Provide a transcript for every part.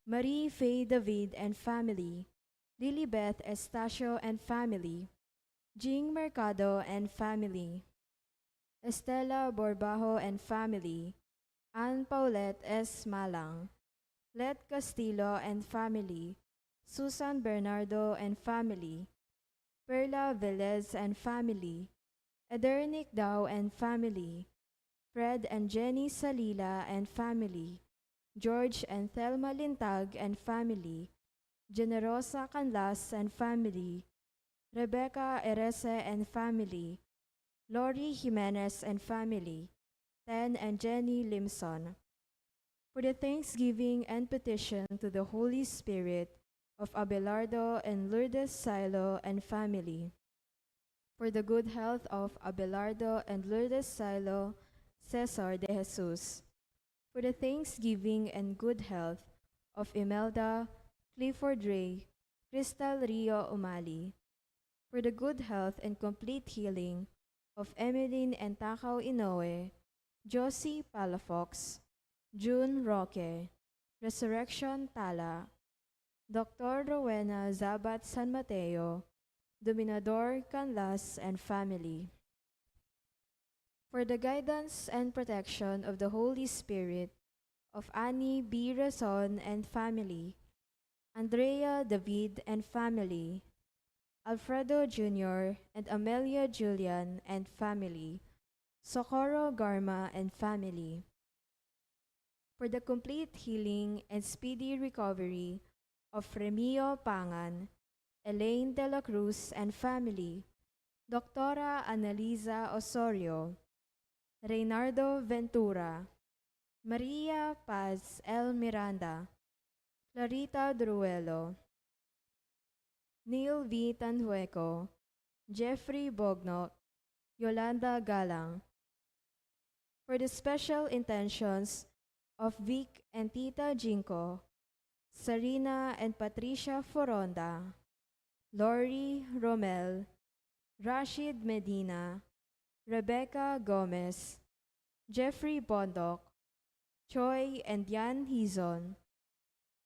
Marie Faye David and family, Lilibeth Estacio and family, Jing Mercado and family, Estela Borbajo and family, Ann Paulette S. Malang, Let Castillo and family, Susan Bernardo and family, Perla Velez and family, Edernic Dow and family, Fred and Jenny Salila and family, George and Thelma Lintag and family, Generosa Canlas and family, Rebecca Erese and family, Lori Jimenez and family, Ten and Jenny Limson. For the thanksgiving and petition to the Holy Spirit of Abelardo and Lourdes Silo and family. For the good health of Abelardo and Lourdes Silo, Cesar de Jesus. For the thanksgiving and good health of Imelda, Clifford Ray, Crystal Rio Umali. For the good health and complete healing of Emeline and Takaw Inoue, Josie Palafox, June Roque, Resurrection Tala, Dr. Rowena Zabat San Mateo, Dominador Canlas and family. For the guidance and protection of the Holy Spirit of Annie B. Rason and family, Andrea David and family, Alfredo Jr. and Amelia Julian and family, Socorro Garma and family. For the complete healing and speedy recovery of Remio Pangan, Elaine de la Cruz and family, Doctora Annalisa Osorio, Reynardo Ventura, Maria Paz L. Miranda, Clarita Druelo, Neil V. Tanhueco, Jeffrey Bognot, Yolanda Galang. For the special intentions of Vic and Tita Jinko, Sarina and Patricia Foronda, Lori Romel, Rashid Medina, Rebecca Gomez, Jeffrey Bondok, Choi and Yan Hizon,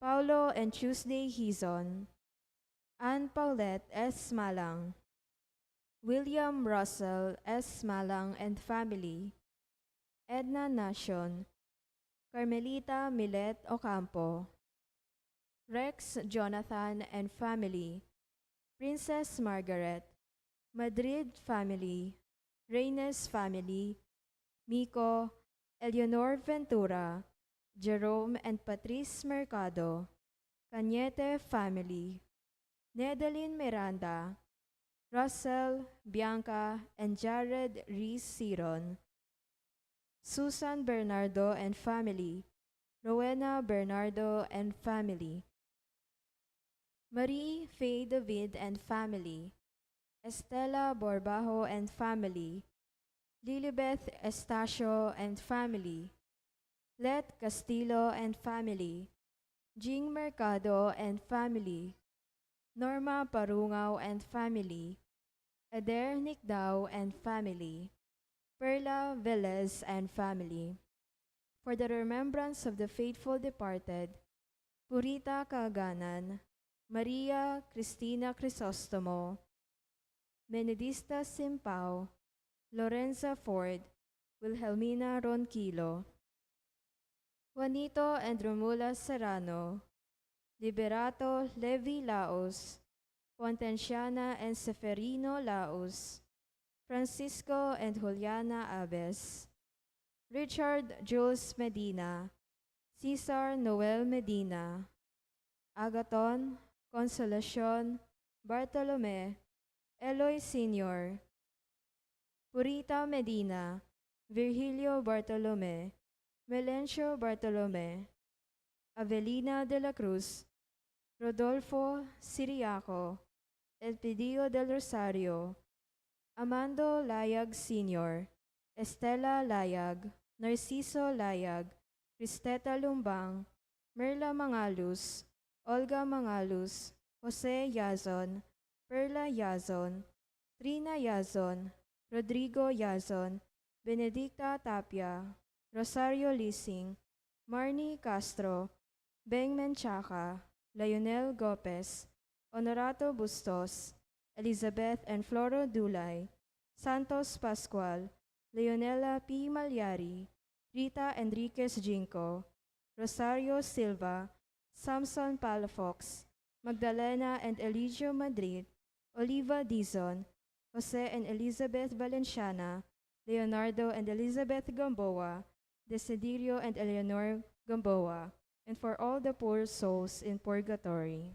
Paulo and Tuesday Hizon, Ann Paulette S. Malang, William Russell S. Malang and family, Edna Nation, Carmelita Milet Ocampo, Rex Jonathan and family, Princess Margaret, Madrid family, Reynes family, Miko, Eleanor Ventura, Jerome and Patrice Mercado, Cañete family, Nedeline Miranda, Russell, Bianca, and Jared Reese Siron, Susan Bernardo and family, Rowena Bernardo and family, Marie Faye David and family, Estela Borbajo and family, Lilibeth Estacio and family, Let Castillo and family, Jing Mercado and family, Norma Parungaw and family, Eder Nicdao and family, Perla Velez and family. For the remembrance of the faithful departed, Purita Kaaganan, Maria Cristina Crisostomo, Benedista Simpao, Lorenza Ford, Wilhelmina Ronquillo, Juanito and Romula Serrano, Liberato Levi Laos, Pontenciana and Seferino Laos, Francisco and Juliana Aves, Richard Jules Medina, Cesar Noel Medina, Agaton, Consolacion, Bartolome, Eloy Sr., Purita Medina, Virgilio Bartolome, Melencio Bartolome, Avelina de la Cruz, Rodolfo Siriaco, Elpidio del Rosario, Amando Layag Sr., Estela Layag, Narciso Layag, Cristeta Lumbang, Merla Mangalus, Olga Mangalus, Jose Yazon, Perla Yazon, Trina Yazon, Rodrigo Yazon, Benedicta Tapia, Rosario Lising, Marnie Castro, Beng Menchaca, Lionel Gopez, Honorato Bustos, Elizabeth and Floro Dulay, Santos Pascual, Leonela P. Malyari, Rita Enriquez Jinco, Rosario Silva, Samson Palafox, Magdalena and Eligio Madrid, Oliva Dizon, Jose and Elizabeth Valenciana, Leonardo and Elizabeth Gamboa, Desiderio and Eleanor Gamboa, and for all the poor souls in purgatory.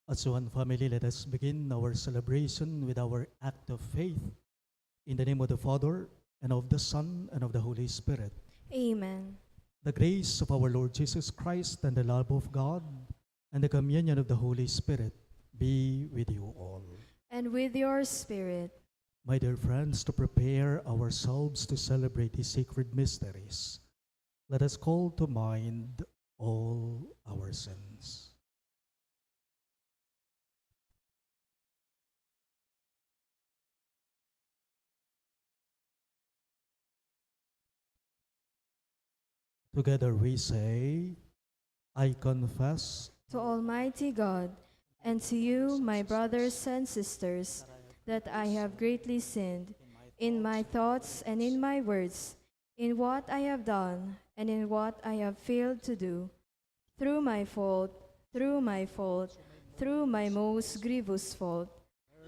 As one family, let us begin our celebration with our act of faith. In the name of the Father, and of the Son, and of the Holy Spirit. Amen. The grace of our Lord Jesus Christ, and the love of God, and the communion of the Holy Spirit be with you all. And with your spirit. My dear friends, to prepare ourselves to celebrate these sacred mysteries, let us call to mind all our sins. Together we say, I confess To Almighty God, and to you, my brothers and sisters, that I have greatly sinned in my thoughts and in my words, in what I have done and in what I have failed to do, through my fault, through my most grievous fault.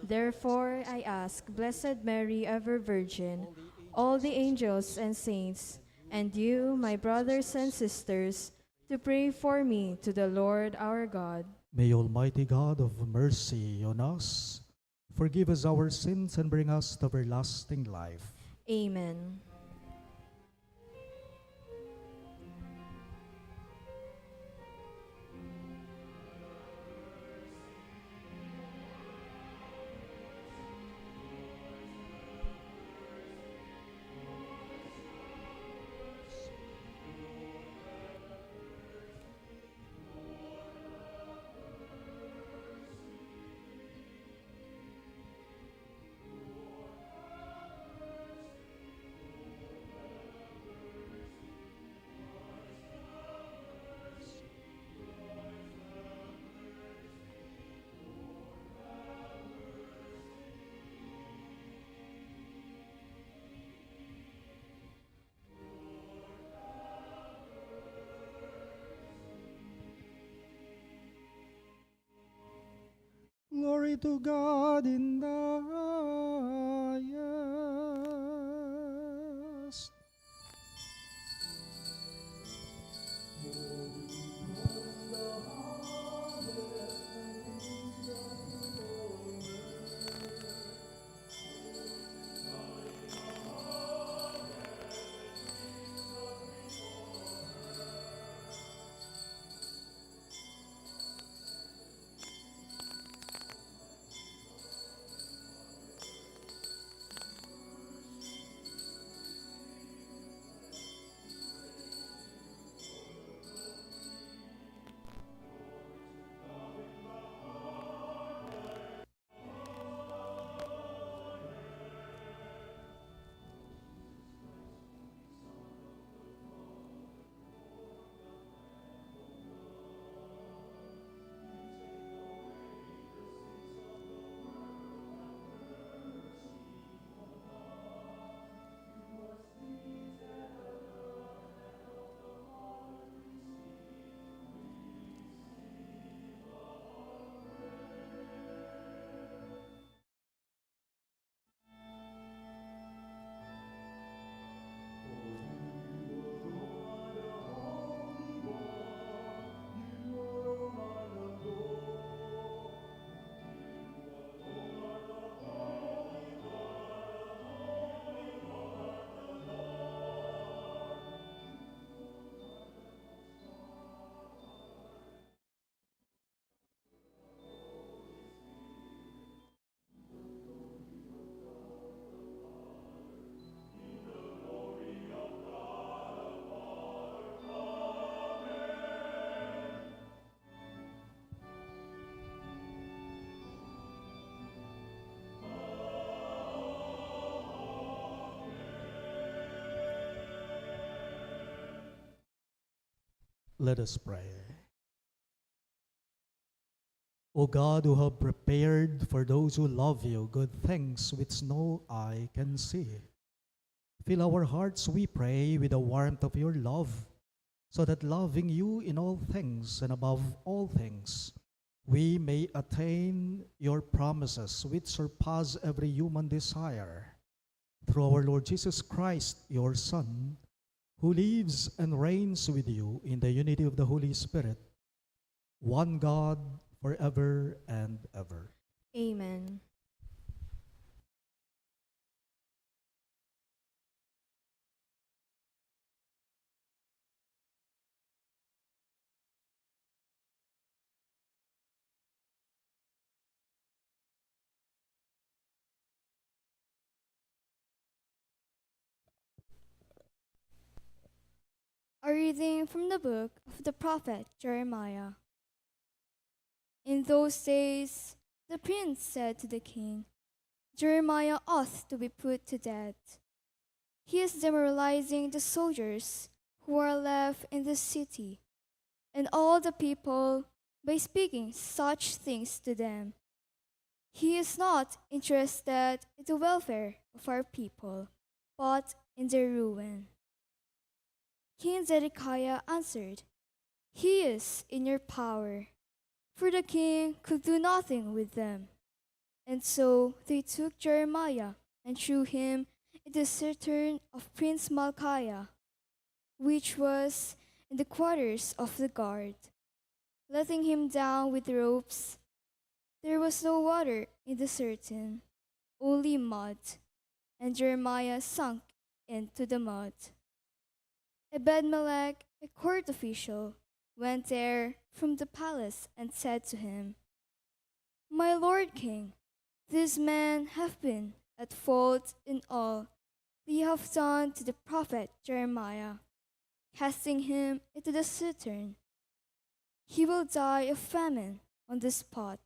Therefore I ask Blessed Mary, ever Virgin, all the angels and saints, and you, my brothers and sisters, to pray for me to the Lord our God. May Almighty God of mercy on us, forgive us our sins and bring us to everlasting life. Amen. Glory to God in the highest. Let us pray. O God, who have prepared for those who love you good things which no eye can see, fill our hearts, we pray, with the warmth of your love, so that loving you in all things and above all things, we may attain your promises which surpass every human desire. Through our Lord Jesus Christ, your Son, who lives and reigns with you in the unity of the Holy Spirit, one God, forever and ever. Amen. A reading from the book of the prophet Jeremiah. In those days, the prince said to the king, Jeremiah ought to be put to death. He is demoralizing the soldiers who are left in the city, and all the people by speaking such things to them. He is not interested in the welfare of our people, but in their ruin. King Zedekiah answered, He is in your power, for the king could do nothing with them. And so they took Jeremiah and threw him in the cistern of Prince Malchiah, which was in the quarters of the guard, letting him down with ropes. There was no water in the cistern, only mud, and Jeremiah sunk into the mud. Ebed-melech, a court official, went there from the palace and said to him, "My lord king, these men have been at fault in all they have done to the prophet Jeremiah, casting him into the cistern. He will die of famine on the spot,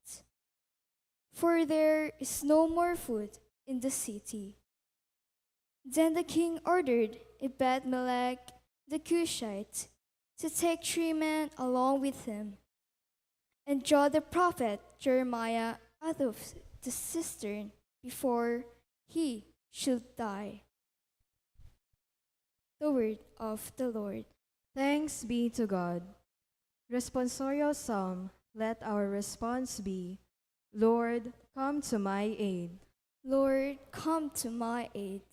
for there is no more food in the city." Then the king ordered Ebed-melech the Cushite to take 3 men along with him and draw the prophet Jeremiah out of the cistern before he should die. The word of the Lord. Thanks be to God. Responsorial Psalm, let our response be, Lord, come to my aid. Lord, come to my aid.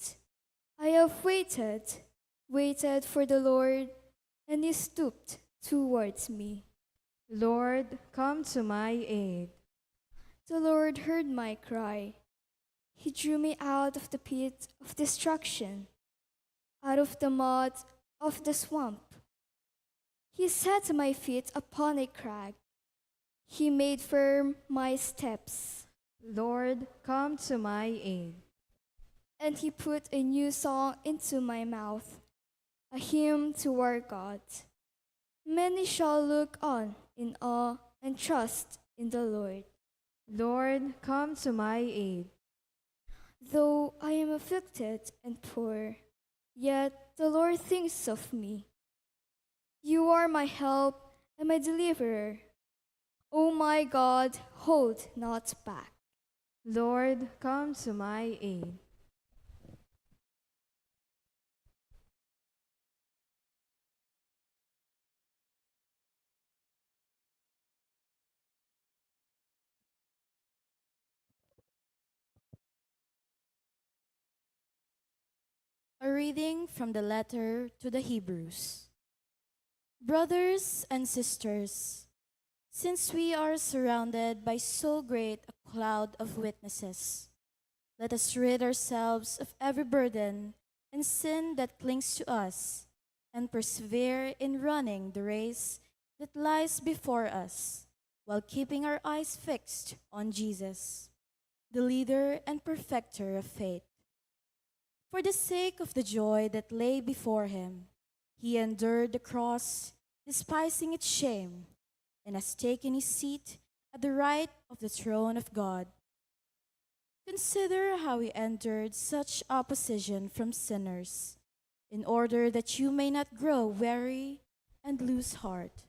I have waited for the Lord, and he stooped towards me. Lord, come to my aid. The Lord heard my cry. He drew me out of the pit of destruction, out of the mud of the swamp. He set my feet upon a crag. He made firm my steps. Lord, come to my aid. And he put a new song into my mouth, a hymn to our God. Many shall look on in awe and trust in the Lord. Lord, come to my aid. Though I am afflicted and poor, yet the Lord thinks of me. You are my help and my deliverer. O my God, hold not back. Lord, come to my aid. A reading from the letter to the Hebrews. Brothers and sisters, since we are surrounded by so great a cloud of witnesses, let us rid ourselves of every burden and sin that clings to us, and persevere in running the race that lies before us, while keeping our eyes fixed on Jesus, the leader and perfecter of faith. For the sake of the joy that lay before him, he endured the cross, despising its shame, and has taken his seat at the right of the throne of God. Consider how he endured such opposition from sinners, in order that you may not grow weary and lose heart.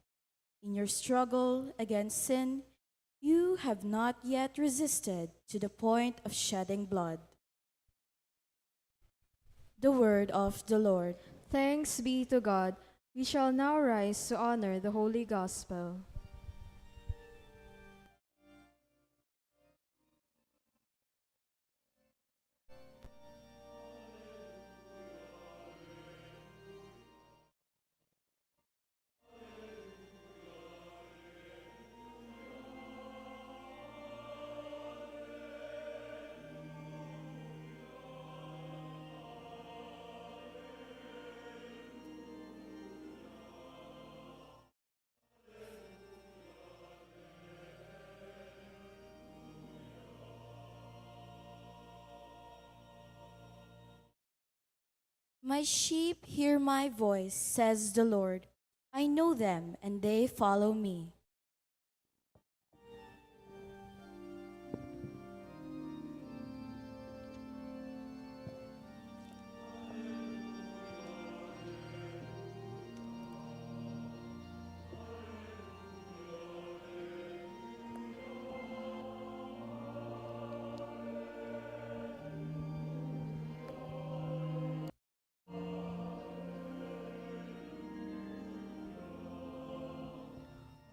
In your struggle against sin, you have not yet resisted to the point of shedding blood. The word of the Lord. Thanks be to God. We shall now rise to honor the Holy Gospel. My sheep hear my voice, says the Lord. I know them, and they follow me.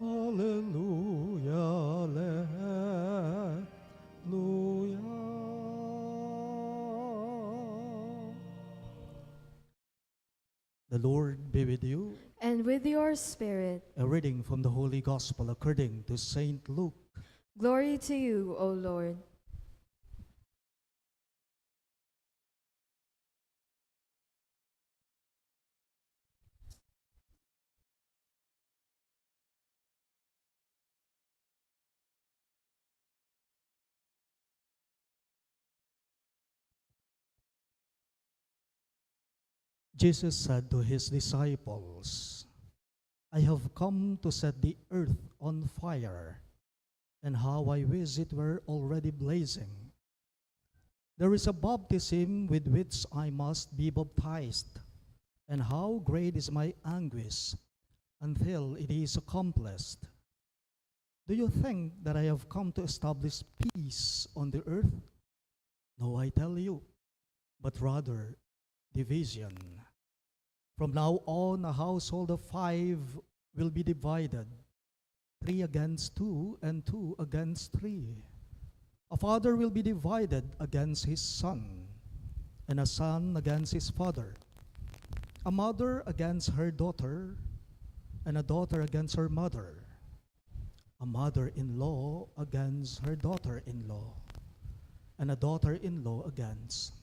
Hallelujah. The Lord be with you. And with your spirit. A reading from the Holy Gospel according to Saint Luke. Glory to you, O Lord. Jesus said to his disciples, I have come to set the earth on fire, and how I wish it were already blazing. There is a baptism with which I must be baptized, and how great is my anguish until it is accomplished. Do you think that I have come to establish peace on the earth? No, I tell you, but rather division. From now on, a household of 5 will be divided, 3 against 2 and 2 against 3. A father will be divided against his son, and a son against his father, a mother against her daughter, and a daughter against her mother, a mother-in-law against her daughter-in-law, and a daughter-in-law against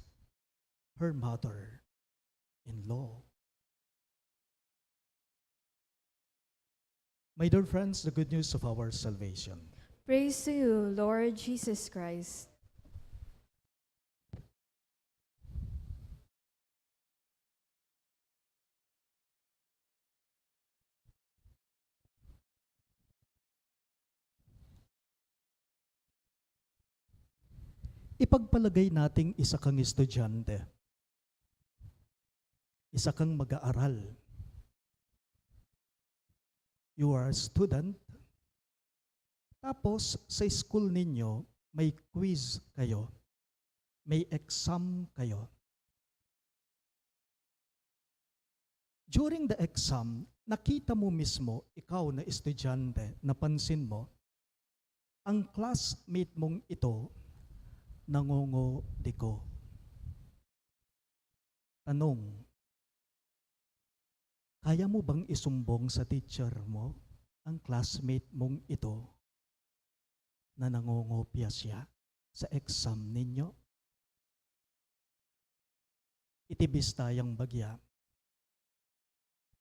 her mother-in-law. My dear friends, the good news of our salvation. Praise to you, Lord Jesus Christ. Ipagpalagay nating isa kang estudyante, isa kang mag-aaral. You are a student, tapos sa school ninyo, may quiz kayo, may exam kayo. During the exam, nakita mo mismo, ikaw na estudyante, napansin mo, ang classmate mong ito, nangongodiko. Tanong, kaya mo bang isumbong sa teacher mo ang classmate mong ito na nangongopya siya sa exam ninyo? Itibis tayang bagya.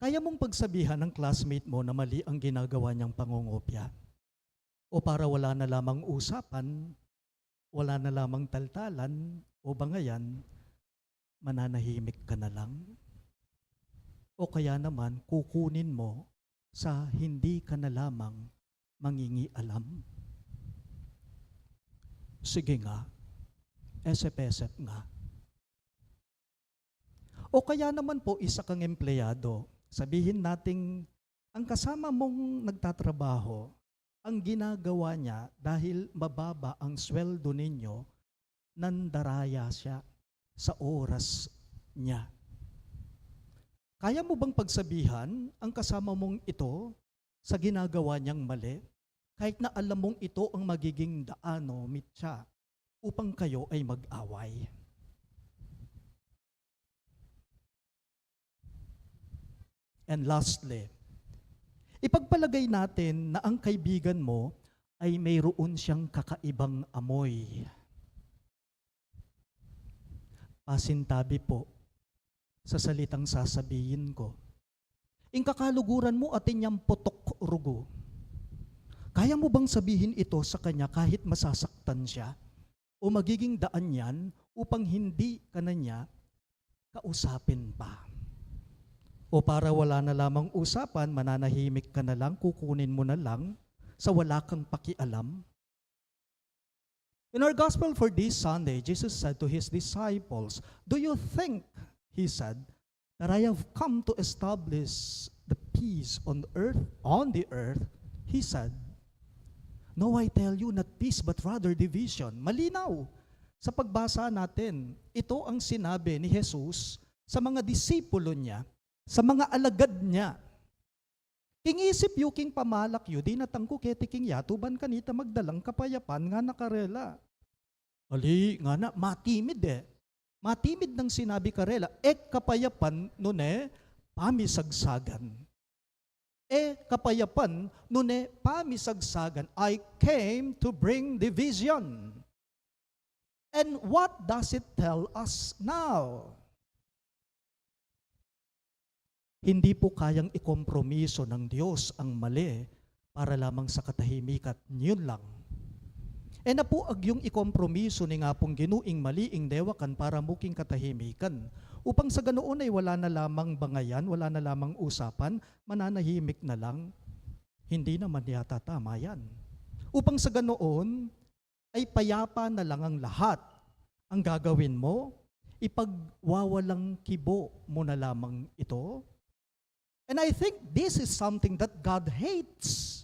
Kaya mong pagsabihan ng classmate mo na mali ang ginagawa niyang pangongopya? O para wala na lamang usapan, wala na lamang taltalan, o bangayan, mananahimik ka na lang? O kaya naman kukunin mo sa hindi ka na lamang mangingialam? Sige nga, esep-esep nga. O kaya naman po isa kang empleyado, sabihin nating ang kasama mong nagtatrabaho, ang ginagawa niya dahil mababa ang sweldo ninyo, nandaraya siya sa oras niya. Kaya mo bang pagsabihan ang kasama mong ito sa ginagawa niyang mali, kahit na alam mong ito ang magiging daano, mitya, upang kayo ay mag-away? And lastly, ipagpalagay natin na ang kaibigan mo ay mayroon siyang kakaibang amoy. Pasintabi po sa salitang sasabihin ko. Ing kakaluguran mo atin niyang potok rugo. Kaya mo bang sabihin ito sa kanya kahit masasaktan siya? O magiging daan yan upang hindi ka na niya kausapin pa? O para wala na lamang usapan, mananahimik ka na lang, kukunin mo na lang sa wala kang pakialam? In our gospel for this Sunday, Jesus said to his disciples, do you think, he said, that I have come to establish the peace on the earth? He said, no, I tell you, not peace, but rather division. Malinaw. Sa pagbasa natin, ito ang sinabi ni Jesus sa mga disipulo niya, sa mga alagad niya. Kingisip yu king pamalak yu, di natangko keti king yatuban kanita magdalang kapayapan nga nakarela. Ali, nga na, matimid eh. Matimid ng sinabi karela, kapayapan nun pamisagsagan. Kapayapan, nune pamisagsagan, I came to bring division. And what does it tell us now? Hindi po kayang ikompromiso ng Diyos ang mali para lamang sa katahimikan. Yun lang. Napuag yung ikompromiso ni nga pong ginuing maliing dewakan para muking katahimikan. Upang sa ganoon ay wala na lamang bangayan, wala na lamang usapan, mananahimik na lang. Hindi naman yata tama yan. Upang sa ganoon ay payapa na lang ang lahat. Ang gagawin mo, ipagwawalang kibo mo na lamang ito. And I think this is something that God hates.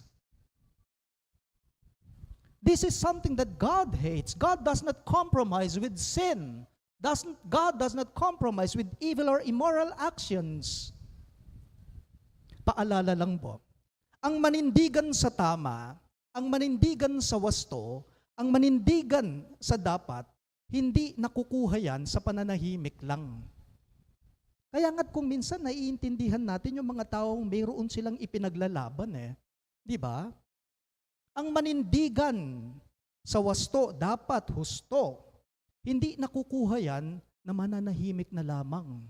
This is something that God hates. God does not compromise with sin. God does not compromise with evil or immoral actions. Paalala lang po, ang manindigan sa tama, ang manindigan sa wasto, ang manindigan sa dapat, hindi nakukuha yan sa pananahimik lang. Kaya nga't kung minsan naiintindihan natin yung mga taong mayroon silang ipinaglalaban di ba? Ang manindigan sa wasto, dapat husto. Hindi nakukuha yan na mananahimik na lamang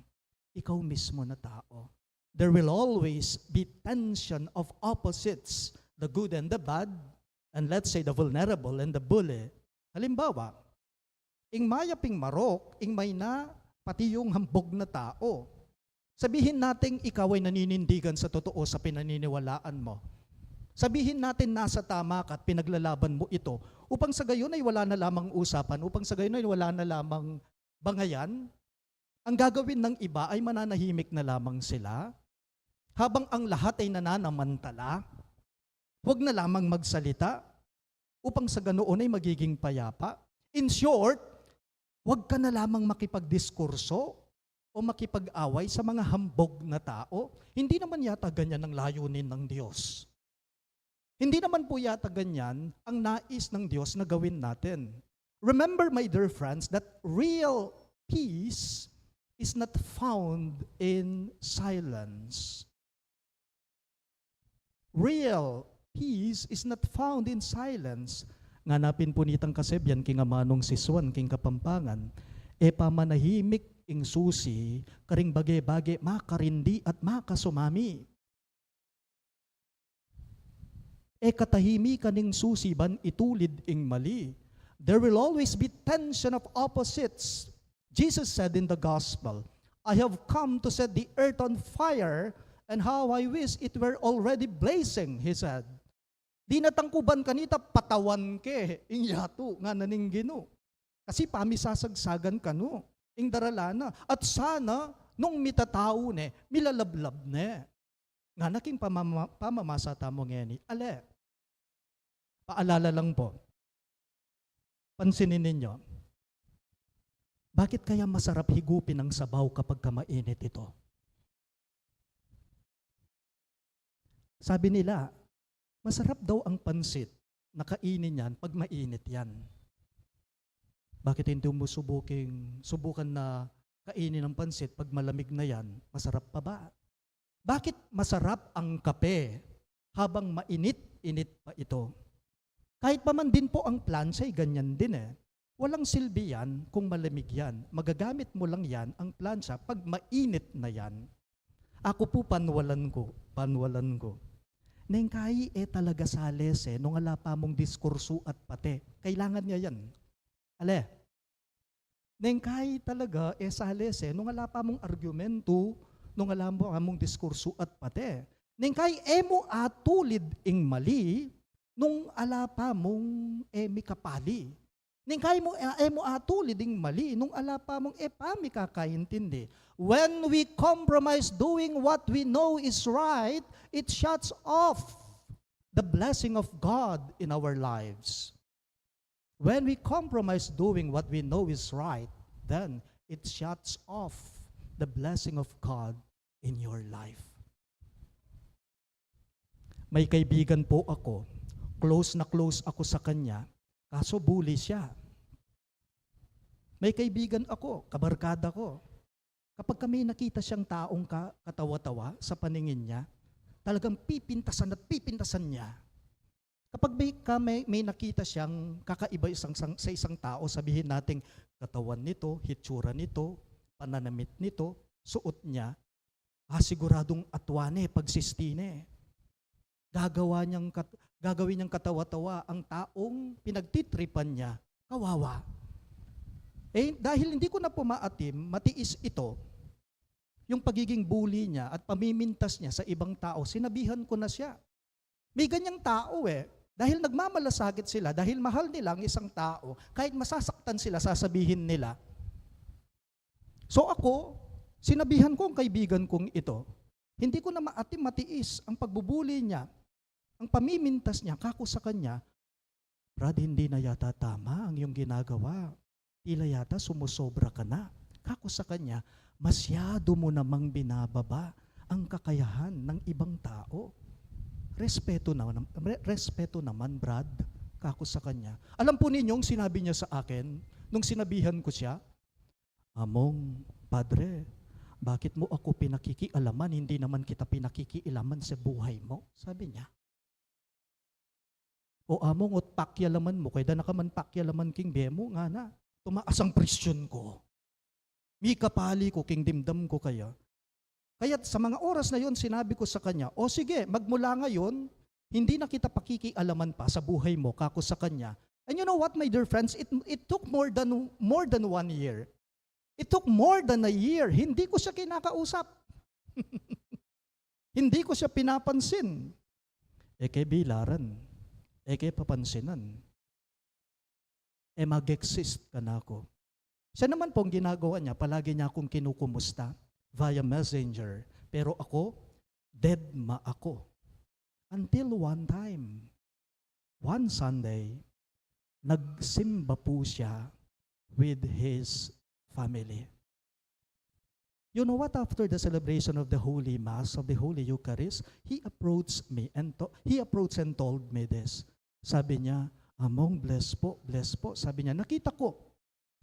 ikaw mismo na tao. There will always be tension of opposites, the good and the bad, and let's say the vulnerable and the bully. Halimbawa, ing mayaping marok, ing may na pati yung hambog na tao. Sabihin nating ikaw ay naninindigan sa totoo sa pinaniniwalaan mo. Sabihin natin nasa tama ka at pinaglalaban mo ito upang sa gayon ay wala na lamang usapan, upang sa gayon ay wala na lamang bangayan. Ang gagawin ng iba ay mananahimik na lamang sila habang ang lahat ay nananamantala. Huwag na lamang magsalita upang sa ganoon ay magiging payapa. In short, huwag ka na lamang makipagdiskurso o makipag-away sa mga hambog na tao. Hindi naman yata ganyan ang layunin ng Diyos. Hindi naman po yata ganyan ang nais ng Diyos na gawin natin. Remember, my dear friends, that real peace is not found in silence. Real peace is not found in silence. Nganapin po nitang kasebyan, king amanong siswan, king kapampangan, pamanahimik ing susi, karing bagay-bagay, makarindi at makasumami. Katahimikan ning susi ban itulid ing mali. There will always be tension of opposites. Jesus said in the gospel, I have come to set the earth on fire, and how I wish it were already blazing, he said. Di natangkuban kanita, patawan ke, inyato, nga naning gino. Kasi pamisasagsagan ka no, ing daralana. At sana, nung mitatao ne, milalablab ne. Nga naking pamamasata mo ngeni. Ale, paalala lang po, pansinin ninyo, bakit kaya masarap higupin ang sabaw kapag mainit ito? Sabi nila, masarap daw ang pansit na kainin yan pag mainit yan. Bakit hindi mo subukan na kainin ang pansit pag malamig na yan? Masarap pa ba? Bakit masarap ang kape habang mainit-init pa ito? Kahit pa man din po ang plancha ay ganyan din Walang silbi yan kung malamig yan. Magagamit mo lang yan ang plancha pag mainit na yan. Ako po panwalan ko. Nengkay talaga sales nung ala pa mong diskurso at pate. Kailangan niya yan. Ale, nengkay talaga sales nung ala pa mong argumento, nung ala mo among diskurso at pate. Nengkay mo atulid ing mali, nung ala pa mong mikapali. Ningkay mo atulid ing mali, nung ala pa mong pamikakaintindi. When we compromise doing what we know is right, it shuts off the blessing of God in our lives. When we compromise doing what we know is right, then it shuts off the blessing of God in your life. May kaibigan po ako, close na close ako sa kanya, kaso bully siya. May kaibigan ako, kabarkada ko. Kapag kami nakita siyang taong katawa-tawa sa paningin niya, talagang pipintasan at pipintasan niya. Kapag may nakita siyang kakaiba sa isang tao, sabihin nating katawan nito, hitsura nito, pananamit nito, suot niya, siguradong atwane, pagsistine. Gagawin niyang katawa-tawa ang taong pinagtitripan niya, kawawa. Dahil hindi ko na pumaatim, matiis ito, yung pagiging bully niya at pamimintas niya sa ibang tao, sinabihan ko na siya. May ganyang tao dahil nagmamalasakit sila, dahil mahal nila ang isang tao, kahit masasaktan sila, sasabihin nila. So ako, sinabihan ko ang kaibigan kong ito, hindi ko na matiis ang pagbubuli niya, ang pamimintas niya, kako sa kanya, Brad, hindi na yata tama ang iyong ginagawa. Tila yata sumusobra ka na. Kako sa kanya, masyado mo namang binababa ang kakayahan ng ibang tao. Respeto naman, Brad, kako sa kanya. Alam po ninyong sinabi niya sa akin, nung sinabihan ko siya, Among, Padre, bakit mo ako pinakikialaman? Hindi naman kita pinakikialaman sa buhay mo. Sabi niya. O among, ot pakyalaman mo, kaya na ka man pakyalaman king bemo, nga na. Tumaas ang presyon ko. May kapali ko, king dimdam ko kaya. Kaya sa mga oras na yon, sinabi ko sa kanya, o sige, magmula ngayon, hindi na kita pakikialaman pa sa buhay mo, kako sa kanya. And you know what, my dear friends, it took more than 1 year. It took more than a year. Hindi ko siya kinakausap. Hindi ko siya pinapansin. Kay bilaran. Kay papansinan. Mag-exist ka na ako. Siya naman po ang ginagawa niya, palagi niya akong kinukumusta via messenger. Pero ako, dead ma ako. Until one time, one Sunday, nagsimba po siya with his family. You know what? After the celebration of the Holy Mass, of the Holy Eucharist, he approached and told me this. Sabi niya, Among, bless po. Sabi niya, nakita ko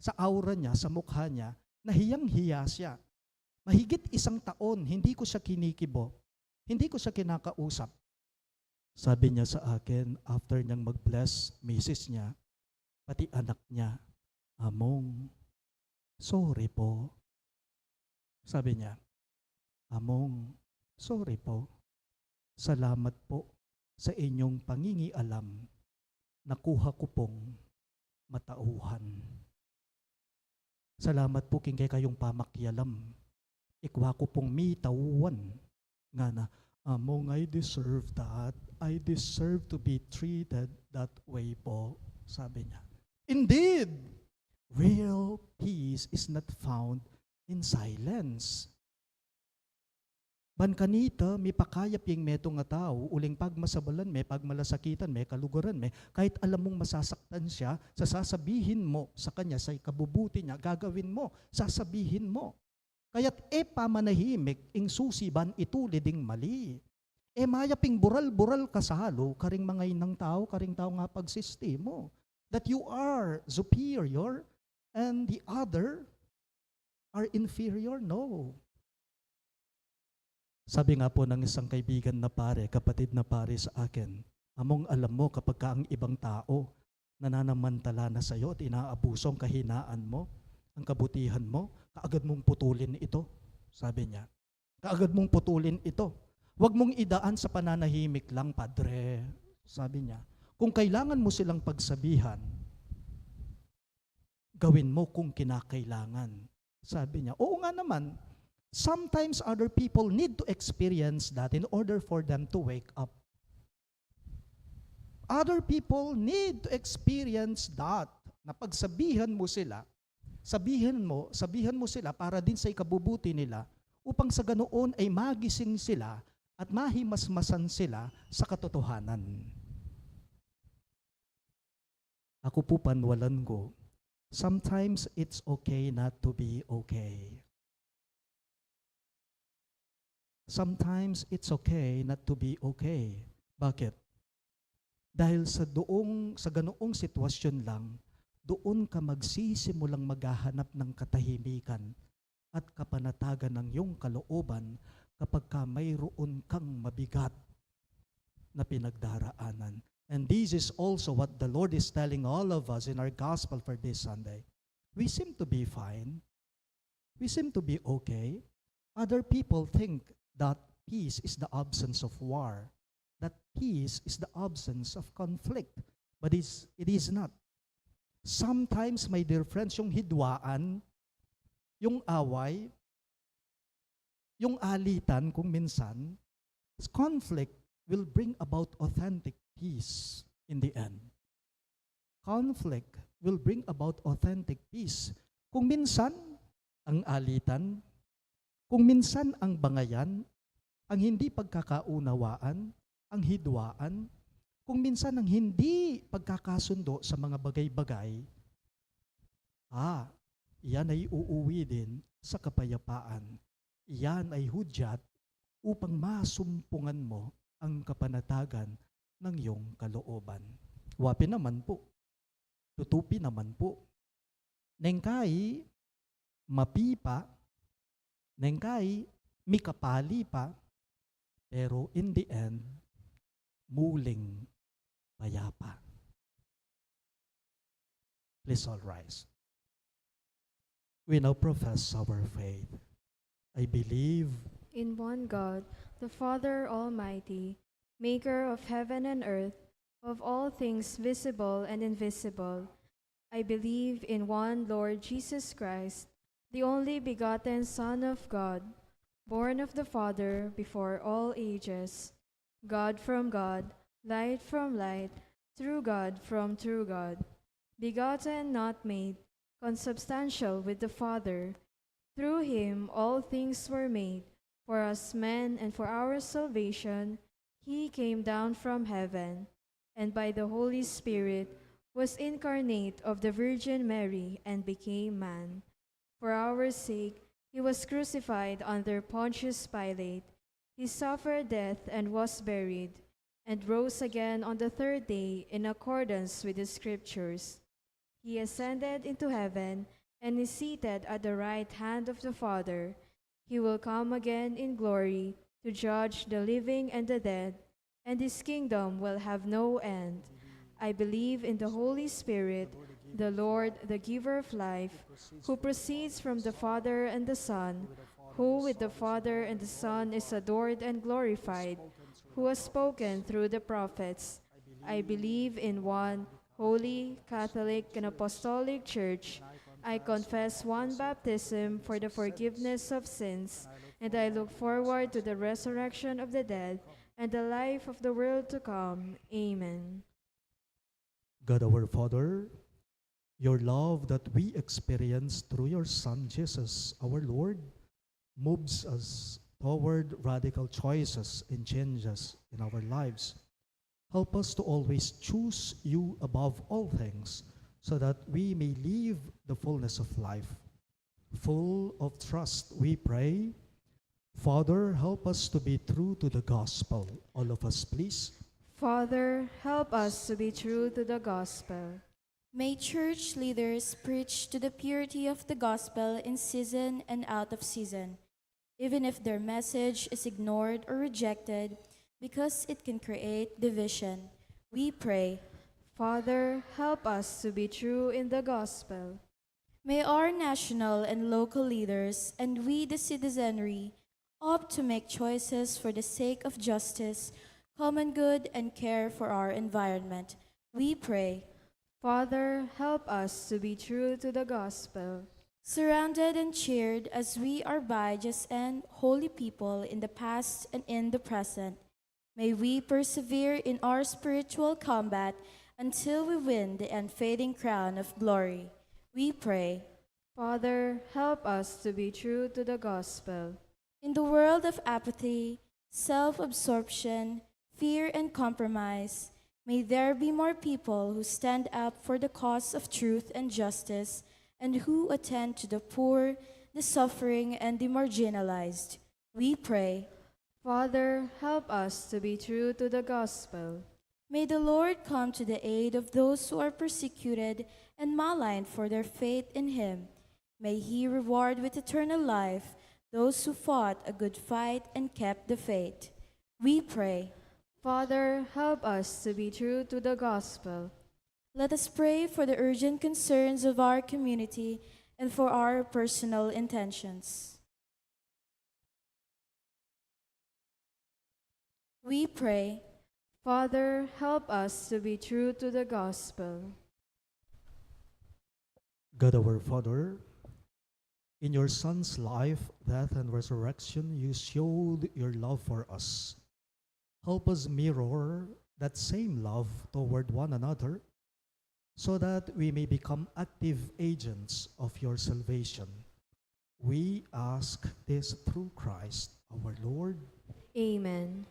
sa aura niya, sa mukha niya, na hiyang-hiya siya. Mahigit 1 taon, hindi ko siya kinikibo. Hindi ko siya kinakausap. Sabi niya sa akin, after niyang mag-bless, misis niya, pati anak niya, Among, sorry po. Sabi niya, Among, sorry po. Salamat po sa inyong pangingialam. Nakuha ko pong matauhan. Salamat po king kayong pamakyalam. Ikwa ko pong mitauhan. Nga na, Among, I deserve that. I deserve to be treated that way po. Sabi niya. Indeed, real peace is not found in silence. Ban kanita, may pakayap yung meto nga tao, uling pagmasabalan may, pagmalasakitan may, kaluguran may, kahit alam mong masasaktan siya, sasabihin mo sa kanya, sa ikabubuti niya, gagawin mo, sasabihin mo. Kaya't pamanahimik, ing susiban ituliding mali. Mayaping bural-bural kasalo, karing mangay ng tao, karing tao nga pagsistemo, that you are superior and the other are inferior? No. Sabi nga po ng isang kaibigan na pare, kapatid na pare sa akin, Among, alam mo kapag ka ang ibang tao nananamantala na sa iyo at inaabuso ang kahinaan mo, ang kabutihan mo, kaagad mong putulin ito. Sabi niya, kaagad mong putulin ito. Huwag mong idaan sa pananahimik lang, Padre. Sabi niya, kung kailangan mo silang pagsabihan, gawin mo kung kinakailangan. Sabi niya, oo nga naman, sometimes other people need to experience that in order for them to wake up. Other people need to experience that, na pagsabihan mo sila, sabihan mo sila para din sa ikabubuti nila, upang sa ganoon ay magising sila at mahimasmasan sila sa katotohanan. Ako po panwalan ko, sometimes it's okay not to be okay. Sometimes it's okay not to be okay. Bakit? Dahil sa ganoong sitwasyon lang, doon ka magsisimulang maghahanap ng katahimikan at kapanatagan ng iyong kalooban kapag ka mayroon kang mabigat na pinagdaraanan. And this is also what the Lord is telling all of us in our gospel for this Sunday. We seem to be fine. We seem to be okay. Other people think that peace is the absence of war, that peace is the absence of conflict. But it is not. Sometimes, my dear friends, yung hidwaan, yung away, yung alitan kung minsan, conflict will bring about authentic peace in the end. Conflict will bring about authentic peace. Kung minsan, ang alitan, kung minsan ang bangayan, ang hindi pagkakaunawaan, ang hidwaan, kung minsan ang hindi pagkakasundo sa mga bagay-bagay, iyan ay uuwi din sa kapayapaan. Iyan ay hudyat upang masumpungan mo ang kapanatagan ng iyong kalooban. Wapi naman po, tutupi naman po, nengkay mapipa, nengkay mikapali pa, pero in the end, muling payapa. Please all rise. We now profess our faith. I believe In one God, the Father Almighty, maker of heaven and earth, of all things visible and invisible. I believe in one Lord Jesus Christ, the only begotten Son of God, born of the Father before all ages, God from God, light from light, true God from true God, begotten, not made, consubstantial with the Father. Through him all things were made. For us men and for our salvation, he came down from heaven, and by the Holy Spirit was incarnate of the Virgin Mary and became man. For our sake, he was crucified under Pontius Pilate. He suffered death and was buried, and rose again on the third day in accordance with the Scriptures. He ascended into heaven and is seated at the right hand of the Father. He will come again in glory to judge the living and the dead, and his kingdom will have no end. I believe in the Holy Spirit, the Lord, the giver of life, who proceeds from the Father and the Son, who with the Father and the Son is adored and glorified, who has spoken through the prophets. I believe in one holy, Catholic, and Apostolic Church. I confess one baptism for the forgiveness of sins, and I look forward to the resurrection of the dead and the life of the world to come. Amen. God our Father, your love that we experience through your Son Jesus, our Lord, moves us toward radical choices and changes in our lives. Help us to always choose you above all things, so that we may live the fullness of life. Full of trust, we pray. Father, help us to be true to the gospel. All of us, please. Father, help us to be true to the gospel. May church leaders preach to the purity of the gospel in season and out of season, even if their message is ignored or rejected, because it can create division. We pray. Father, help us to be true in the gospel. May our national and local leaders and we, the citizenry, opt to make choices for the sake of justice, common good, and care for our environment. We pray. Father, help us to be true to the gospel. Surrounded and cheered as we are by just and holy people in the past and in the present, may we persevere in our spiritual combat until we win the unfading crown of glory. We pray. Father, help us to be true to the gospel. In the world of apathy, self-absorption, fear, and compromise, may there be more people who stand up for the cause of truth and justice, and who attend to the poor, the suffering, and the marginalized. We pray. Father, help us to be true to the gospel. May the Lord come to the aid of those who are persecuted and maligned for their faith in him. May he reward with eternal life those who fought a good fight and kept the faith. We pray. Father, help us to be true to the gospel. Let us pray for the urgent concerns of our community and for our personal intentions. We pray. Father, help us to be true to the gospel. God our Father, in your Son's life, death, and resurrection, you showed your love for us. Help us mirror that same love toward one another so that we may become active agents of your salvation. We ask this through Christ our Lord. Amen.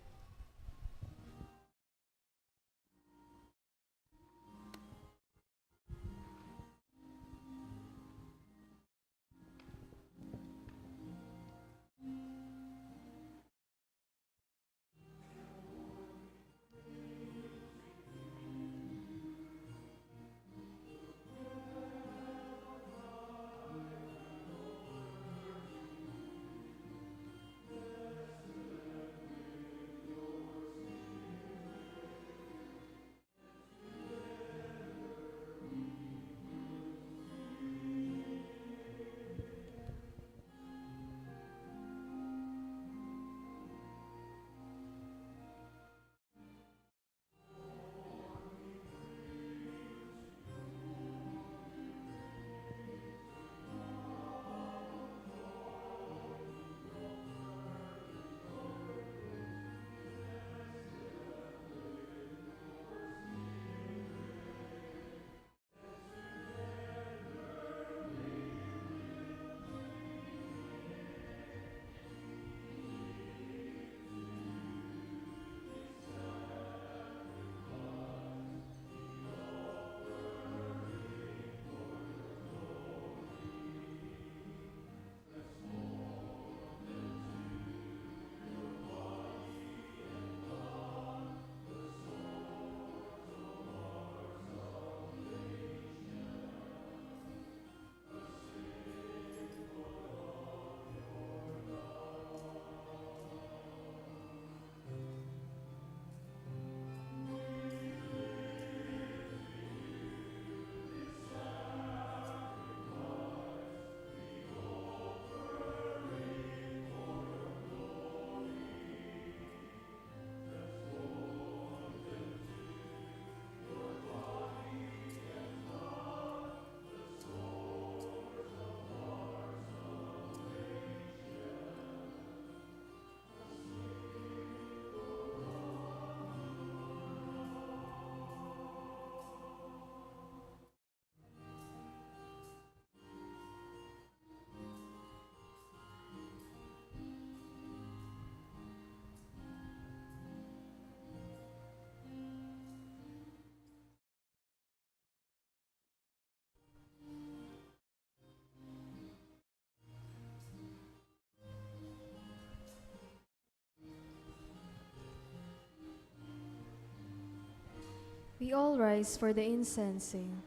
We all rise for the incensing.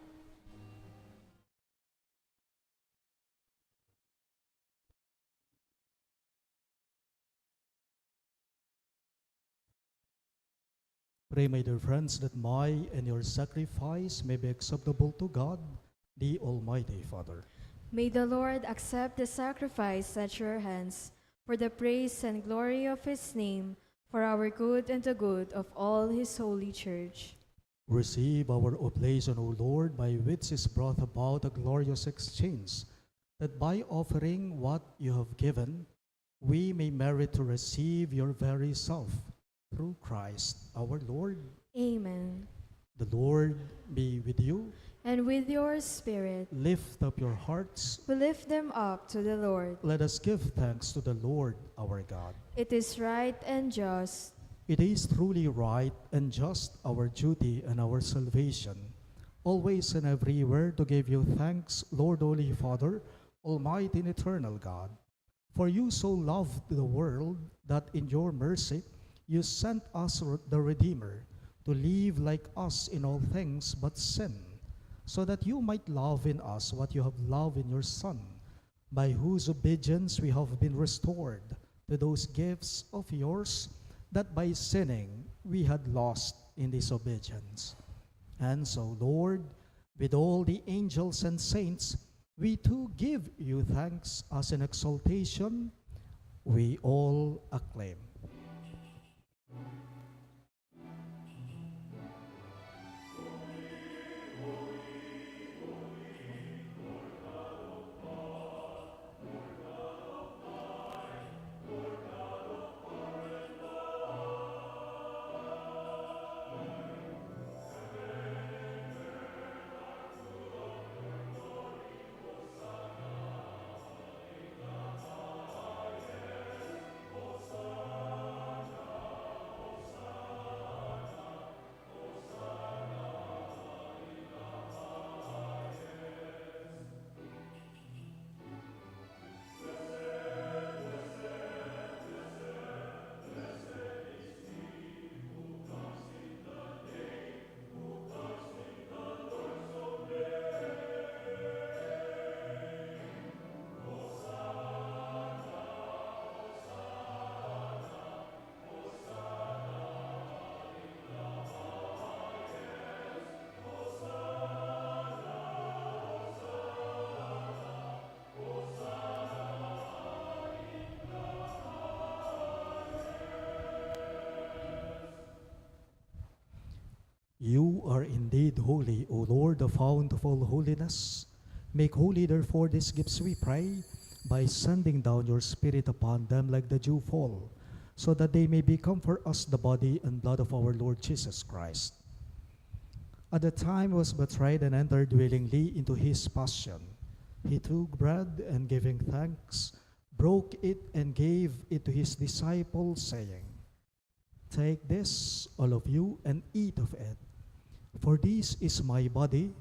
Pray, my dear friends, that my and your sacrifice may be acceptable to God, the Almighty Father. May the Lord accept the sacrifice at your hands for the praise and glory of his name, for our good and the good of all his holy church. Receive our oblation, O Lord, by which is brought about a glorious exchange, that by offering what you have given, we may merit to receive your very self, through Christ our Lord. Amen. The Lord be with you. And with your spirit, Lift up your hearts. we lift them up to the Lord. Let us give thanks to the Lord our God. It is right and just. It is truly right and just, our duty and our salvation, always and everywhere to give you thanks, Lord, Holy Father, Almighty and eternal God. For you so loved the world that in your mercy you sent us the Redeemer to live like us in all things but sin, so that you might love in us what you have loved in your Son, by whose obedience we have been restored to those gifts of yours that by sinning we had lost in disobedience. And so, Lord, with all the angels and saints, we too give you thanks as an exaltation we all acclaim. You are indeed holy, O Lord, the fount of all holiness. Make holy, therefore, these gifts, we pray, by sending down your Spirit upon them like the dew fall, so that they may become for us the body and blood of our Lord Jesus Christ. At the time he was betrayed and entered willingly into his passion, he took bread and giving thanks, broke it and gave it to his disciples, saying, "Take this, all of you, and eat of it. For this is my body,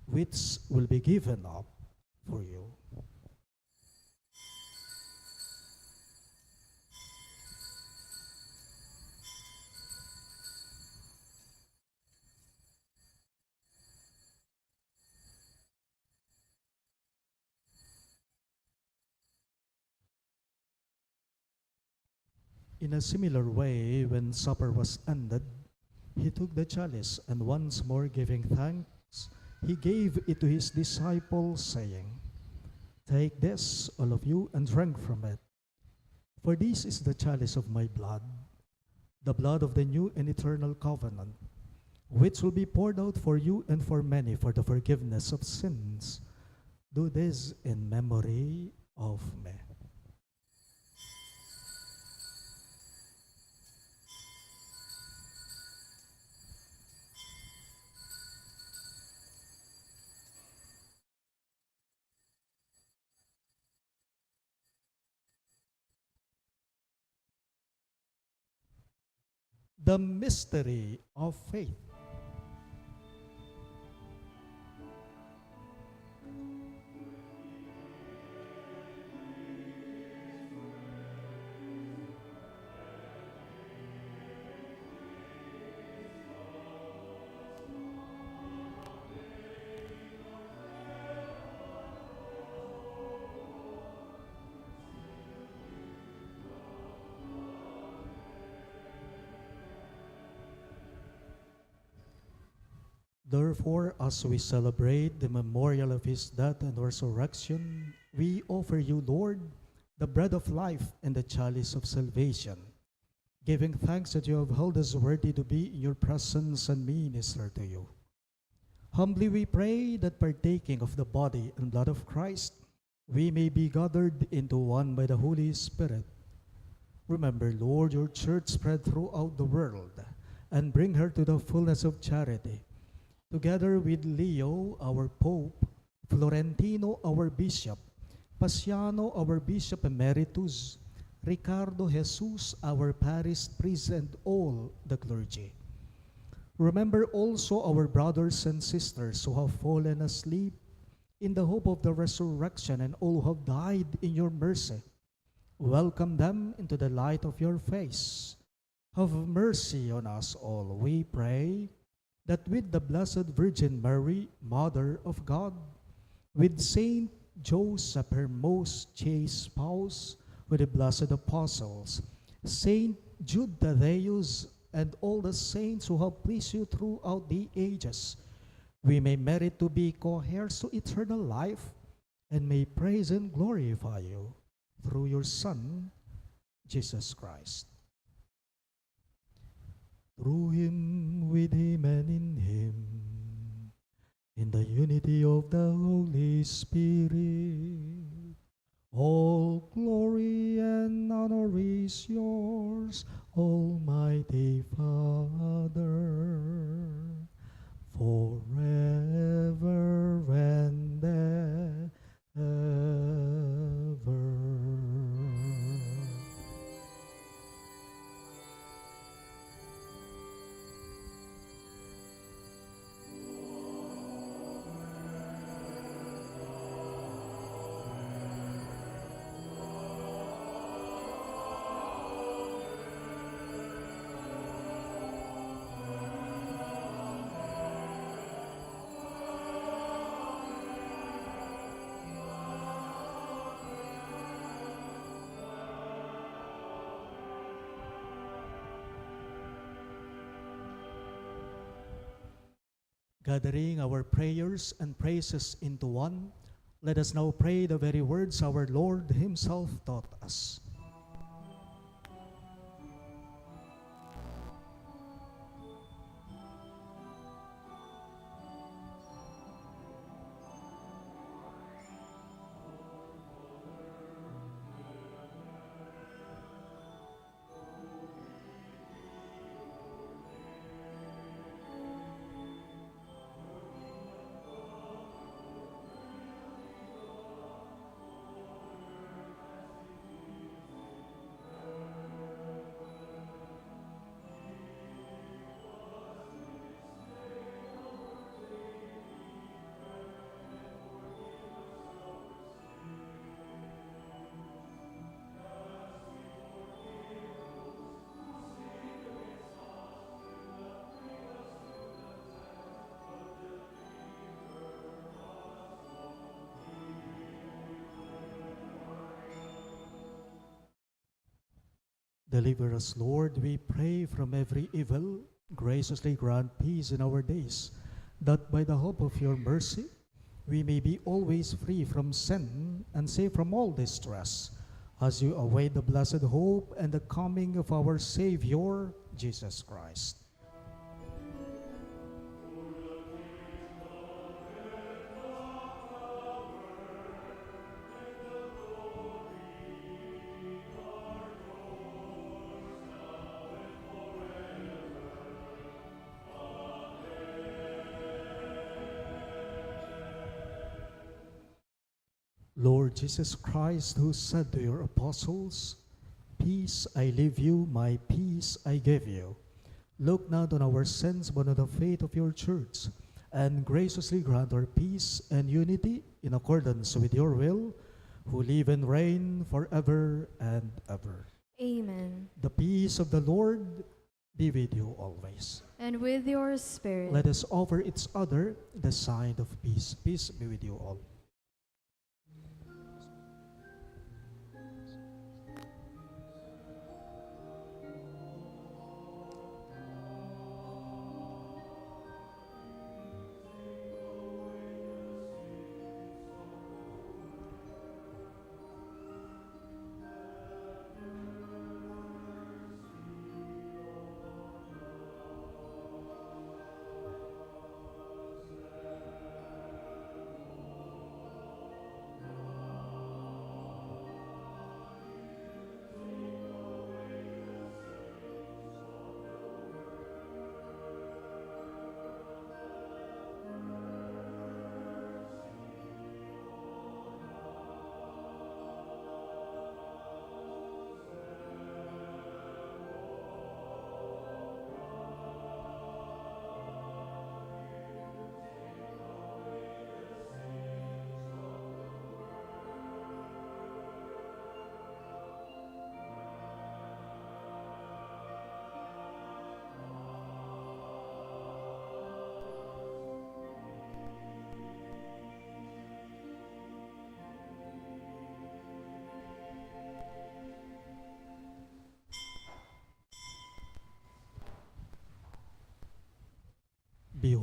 which will be given up for you." In a similar way, when supper was ended, he took the chalice, and once more giving thanks, he gave it to his disciples, saying, "Take this, all of you, and drink from it. For this is the chalice of my blood, the blood of the new and eternal covenant, which will be poured out for you and for many for the forgiveness of sins. Do this in memory of me." The mystery of faith. Therefore, as we celebrate the memorial of his death and resurrection, we offer you, Lord, the bread of life and the chalice of salvation, giving thanks that you have held us worthy to be in your presence and minister to you. Humbly we pray that partaking of the body and blood of Christ, we may be gathered into one by the Holy Spirit. Remember, Lord, your church spread throughout the world, and bring her to the fullness of charity, together with Leo, our Pope, Florentino, our Bishop, Pasiano, our Bishop Emeritus, Ricardo Jesus, our Parish priest, and all the clergy. Remember also our brothers and sisters who have fallen asleep in the hope of the resurrection, and all who have died in your mercy. Welcome them into the light of your face. Have mercy on us all, we pray, that with the Blessed Virgin Mary, Mother of God, with Saint Joseph, her most chaste spouse, with the blessed apostles, Saint Jude, Thaddeus, and all the saints who have pleased you throughout the ages, we may merit to be co-heirs to eternal life, and may praise and glorify you through your Son, Jesus Christ. Through him, with him, and in him, in the unity of the Holy Spirit, all glory and honor is yours, Almighty Father, forever and ever. Gathering our prayers and praises into one, let us now pray the very words our Lord himself taught us. Deliver us, Lord, we pray, from every evil. Graciously grant peace in our days, that by the help of your mercy we may be always free from sin and safe from all distress, as you await the blessed hope and the coming of our Savior, Jesus Christ. Lord Jesus Christ, who said to your apostles, "Peace I leave you, my peace I give you," look not on our sins, but on the faith of your church, and graciously grant our peace and unity in accordance with your will, who live and reign forever and ever. Amen. The peace of the Lord be with you always. And with your spirit. Let us offer each other the sign of peace. Peace be with you all.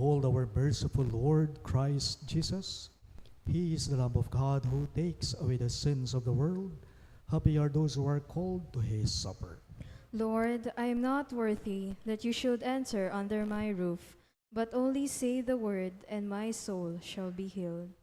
Behold our merciful Lord Christ Jesus. He is the Lamb of God who takes away the sins of the world. Happy are those who are called to his supper. Lord, I am not worthy that you should enter under my roof, but only say the word, and my soul shall be healed.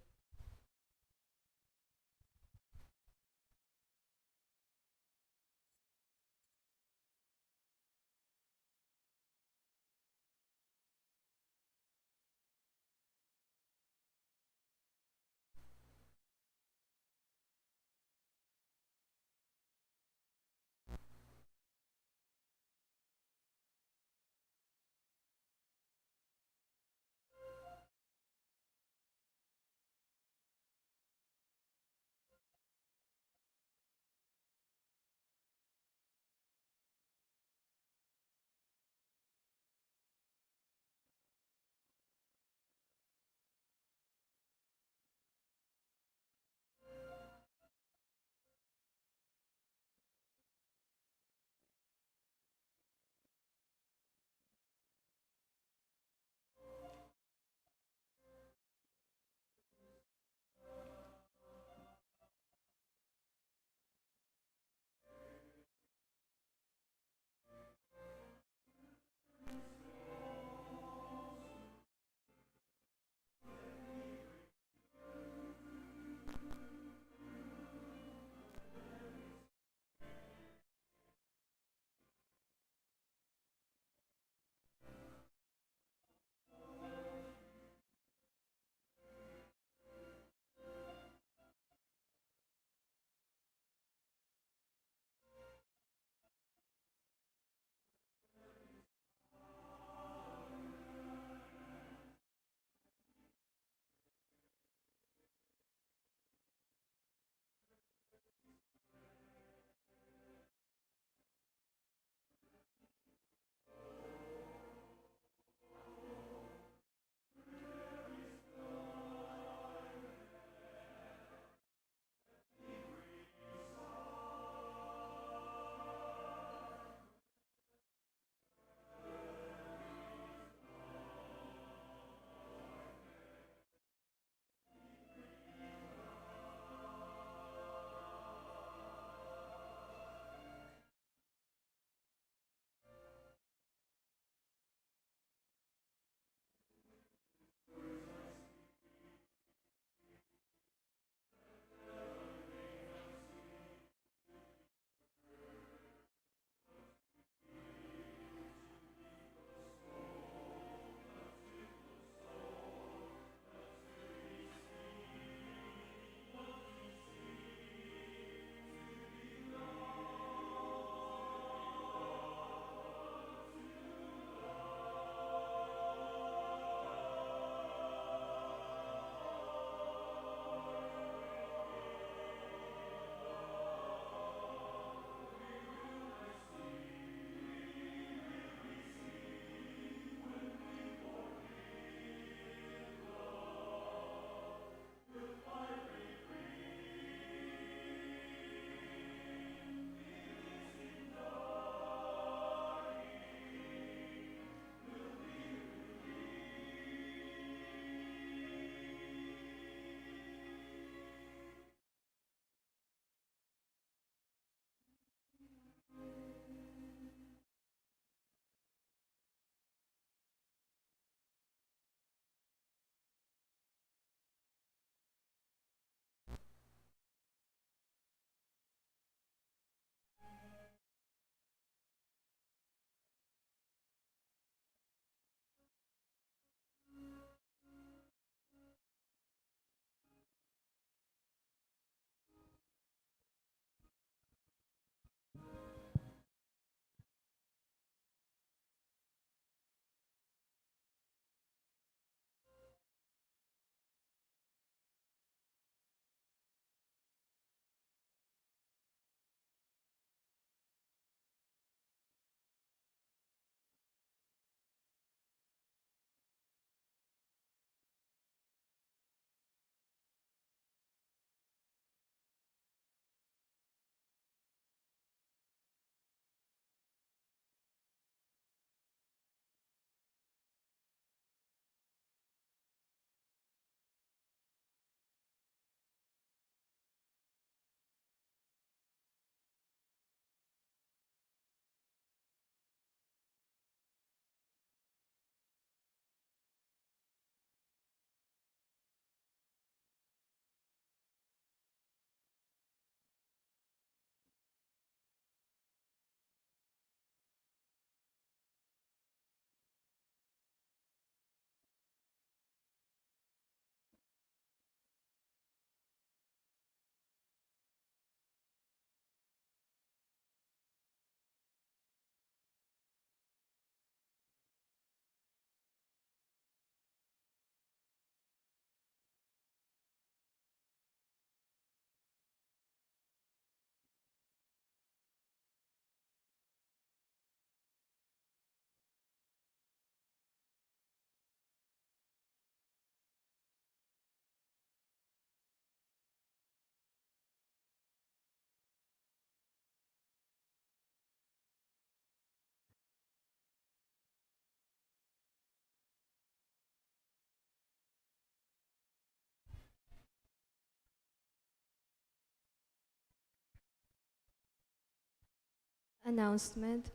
Announcement.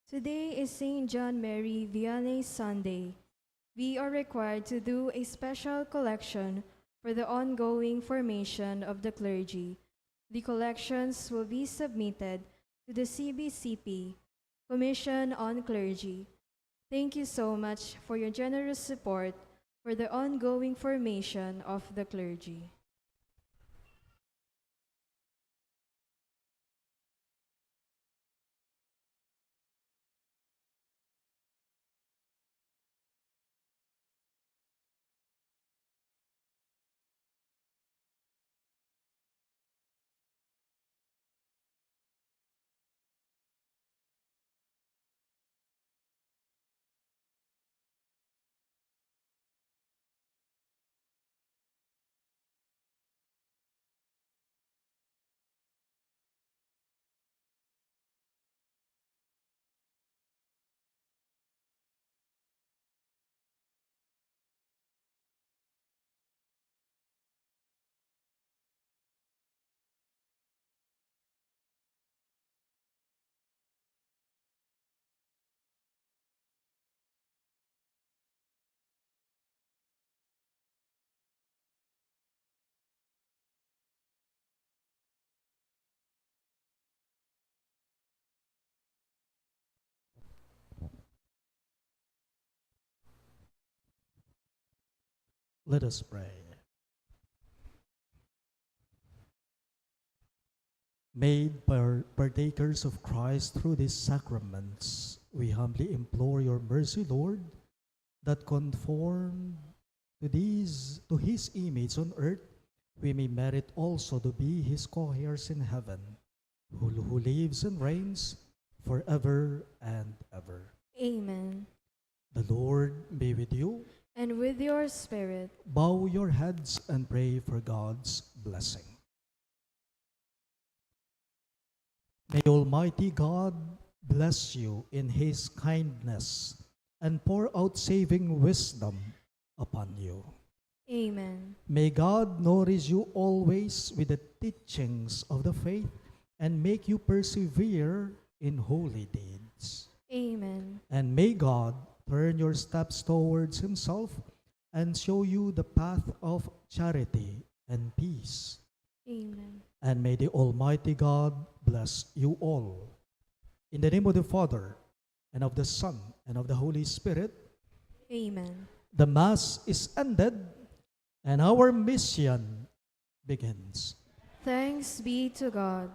Today is St. John Mary Vianney Sunday. We are required to do a special collection for the ongoing formation of the clergy. The collections will be submitted to the CBCP, Commission on Clergy. Thank you so much for your generous support for the ongoing formation of the clergy. Let us pray. Made partakers of Christ through these sacraments, we humbly implore your mercy, Lord, that conformed to his image on earth, we may merit also to be his co-heirs in heaven, who lives and reigns forever and ever. Amen. The Lord be with you. And with your spirit, Bow your heads and pray for God's blessing. May Almighty God bless you in his kindness and pour out saving wisdom upon you. amen. May God nourish you always with the teachings of the faith and make you persevere in holy deeds. Amen. And may God turn your steps towards himself and show you the path of charity and peace. Amen. And may the Almighty God bless you all. In the name of the Father, and of the Son, and of the Holy Spirit, Amen. the Mass is ended, and our mission begins. Thanks be to God.